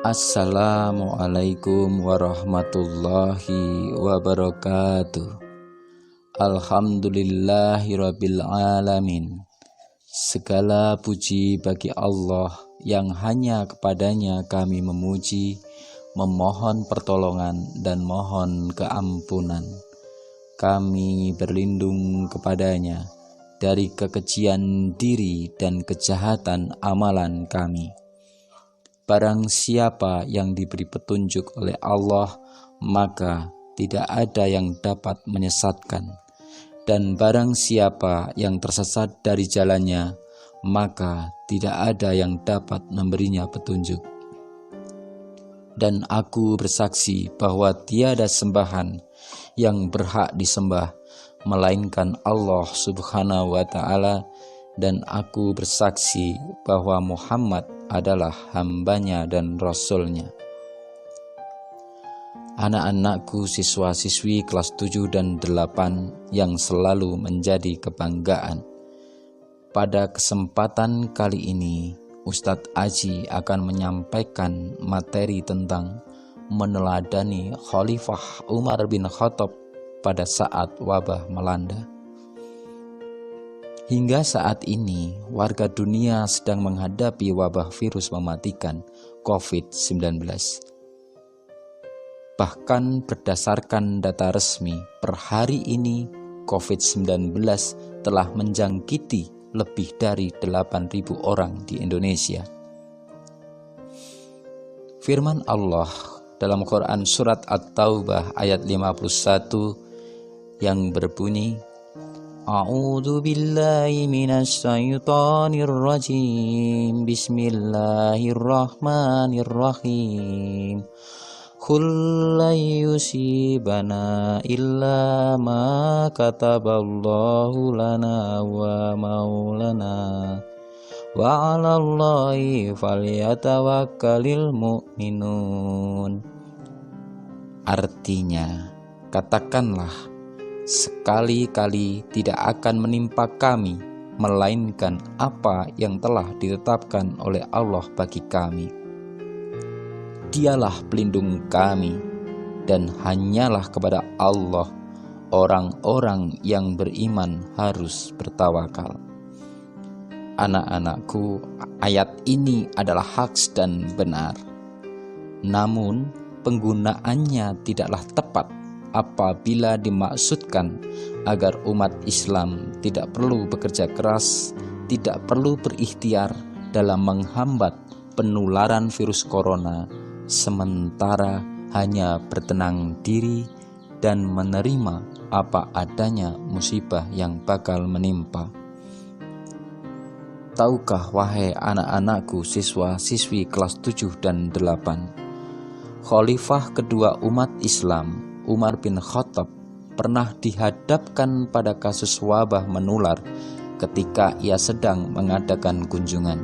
Assalamualaikum warahmatullahi wabarakatuh. Alhamdulillahirabbil alamin. Segala puji bagi Allah yang hanya kepadanya kami memuji, memohon pertolongan dan mohon keampunan. Kami berlindung kepadanya dari kekejian diri dan kejahatan amalan kami. Barang siapa yang diberi petunjuk oleh Allah, maka tidak ada yang dapat menyesatkan. Dan barang siapa yang tersesat dari jalannya, maka tidak ada yang dapat memberinya petunjuk. Dan aku bersaksi bahwa tiada sembahan yang berhak disembah, melainkan Allah Subhanahu wa Ta'ala, dan aku bersaksi bahwa Muhammad adalah hambanya dan rasulnya. Anak-anakku siswa-siswi kelas 7 dan 8 yang selalu menjadi kebanggaan. Pada kesempatan kali ini, Ustadz Aji akan menyampaikan materi tentang meneladani Khalifah Umar bin Khattab pada saat wabah melanda. Hingga saat ini, warga dunia sedang menghadapi wabah virus mematikan COVID-19. Bahkan berdasarkan data resmi, per hari ini COVID-19 telah menjangkiti lebih dari 8.000 orang di Indonesia. Firman Allah dalam Quran Surat At-Taubah ayat 51 yang berbunyi, A'udzu billahi minasy syaithanir rajim. Bismillahirrahmanirrahim. Qul la yusibana illa ma kataballahu lana wa maulana wa 'alallahi falyatawakkalul mu'minun. Artinya, katakanlah, sekali-kali tidak akan menimpa kami, melainkan apa yang telah ditetapkan oleh Allah bagi kami. Dialah pelindung kami, dan hanyalah kepada Allah orang-orang yang beriman harus bertawakal. Anak-anakku, ayat ini adalah hak dan benar. Namun, penggunaannya tidaklah tepat apabila dimaksudkan agar umat Islam tidak perlu bekerja keras, tidak perlu berikhtiar dalam menghambat penularan virus corona, sementara hanya bertenang diri dan menerima apa adanya musibah yang bakal menimpa. Tahukah wahai anak-anakku siswa-siswi kelas 7 dan 8, Khalifah kedua umat Islam, Umar bin Khattab, pernah dihadapkan pada kasus wabah menular ketika ia sedang mengadakan kunjungan.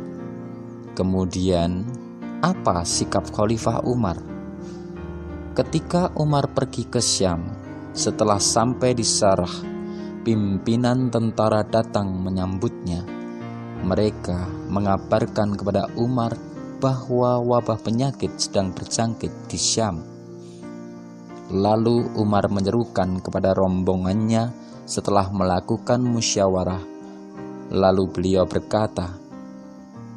Kemudian, apa sikap Khalifah Umar? Ketika Umar pergi ke Syam, setelah sampai di Sarah, pimpinan tentara datang menyambutnya. Mereka mengabarkan kepada Umar bahwa wabah penyakit sedang berjangkit di Syam. Lalu Umar menyerukan kepada rombongannya setelah melakukan musyawarah. Lalu beliau berkata,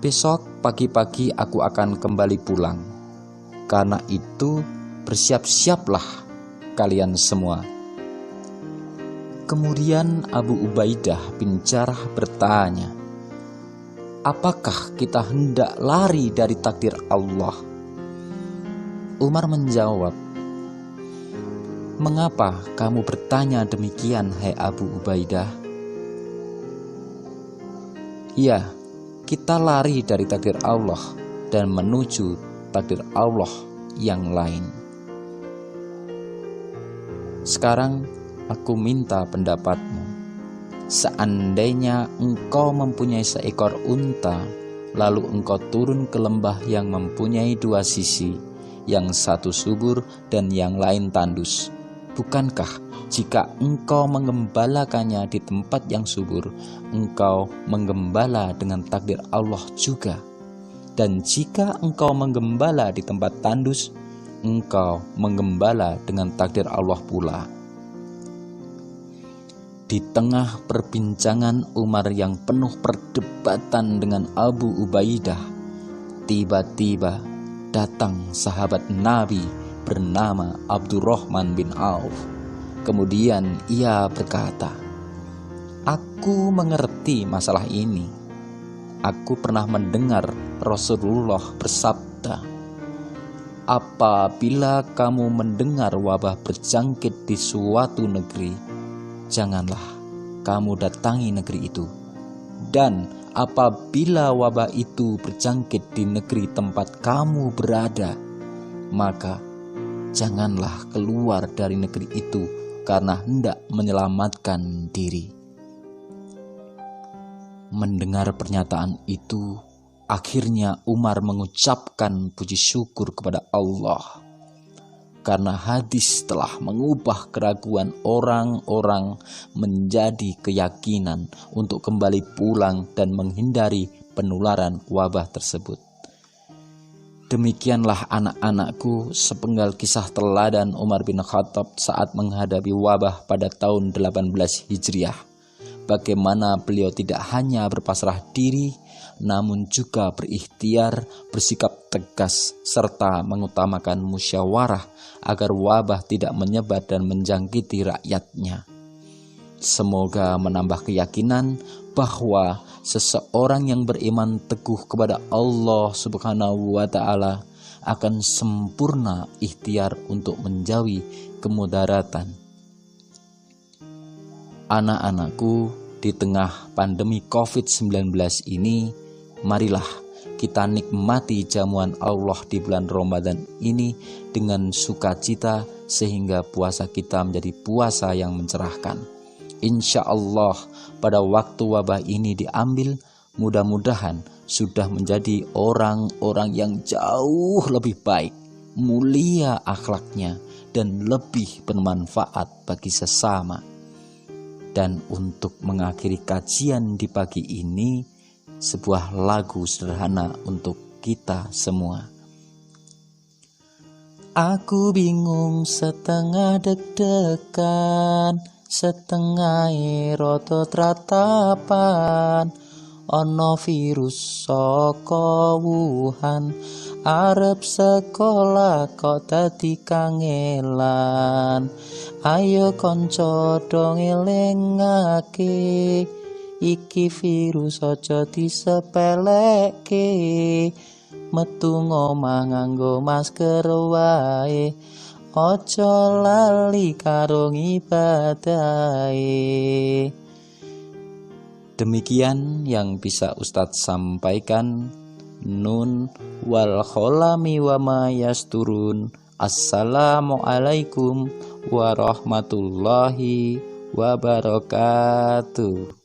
"Besok pagi-pagi aku akan kembali pulang. Karena itu bersiap-siaplah kalian semua." Kemudian Abu Ubaidah bin Jarrah bertanya, "Apakah kita hendak lari dari takdir Allah?" Umar menjawab, "Mengapa kamu bertanya demikian, hai Abu Ubaidah?" "Ya, kita lari dari takdir Allah dan menuju takdir Allah yang lain." Sekarang aku minta pendapatmu. Seandainya engkau mempunyai seekor unta, lalu engkau turun ke lembah yang mempunyai dua sisi, yang satu subur dan yang lain tandus, bukankah jika engkau menggembalakannya di tempat yang subur, engkau menggembala dengan takdir Allah juga? Dan jika engkau menggembala di tempat tandus, engkau menggembala dengan takdir Allah pula. Di tengah perbincangan Umar yang penuh perdebatan dengan Abu Ubaidah, tiba-tiba datang sahabat Nabi bernama Abdurrahman bin Auf. Kemudian ia berkata, "Aku mengerti masalah ini. Aku pernah mendengar Rasulullah bersabda, apabila kamu mendengar wabah berjangkit di suatu negeri, janganlah kamu datangi negeri itu. Dan apabila wabah itu berjangkit di negeri tempat kamu berada, maka janganlah keluar dari negeri itu karena hendak menyelamatkan diri." Mendengar pernyataan itu, akhirnya Umar mengucapkan puji syukur kepada Allah karena hadis telah mengubah keraguan orang-orang menjadi keyakinan untuk kembali pulang dan menghindari penularan wabah tersebut. Demikianlah anak-anakku sepenggal kisah teladan Umar bin Khattab saat menghadapi wabah pada tahun 18 Hijriah. Bagaimana beliau tidak hanya berpasrah diri, namun juga berikhtiar, bersikap tegas, serta mengutamakan musyawarah agar wabah tidak menyebar dan menjangkiti rakyatnya. Semoga menambah keyakinan bahwa seseorang yang beriman teguh kepada Allah Subhanahu wa Ta'ala akan sempurna ikhtiar untuk menjauhi kemudaratan. Anak-anakku, di tengah pandemi COVID-19 ini, marilah kita nikmati jamuan Allah di bulan Ramadan ini dengan sukacita sehingga puasa kita menjadi puasa yang mencerahkan. Insya Allah pada waktu wabah ini diambil, mudah-mudahan sudah menjadi orang-orang yang jauh lebih baik, mulia akhlaknya, dan lebih bermanfaat bagi sesama. Dan untuk mengakhiri kajian di pagi ini, sebuah lagu sederhana untuk kita semua. Aku bingung setengah deg-degan, setengah roto tratapan, ono virus saka Wuhan, arep sekolah kok dadi kangelan. Ayo konco dong elingake, iki virus aja disepelekke. Metu ngomah nganggo masker wae, aja lali karo ngibadahe. Demikian yang bisa Ustadz sampaikan. Nun wal kholami wa ma yasturun. Assalamualaikum warahmatullahi wabarakatuh.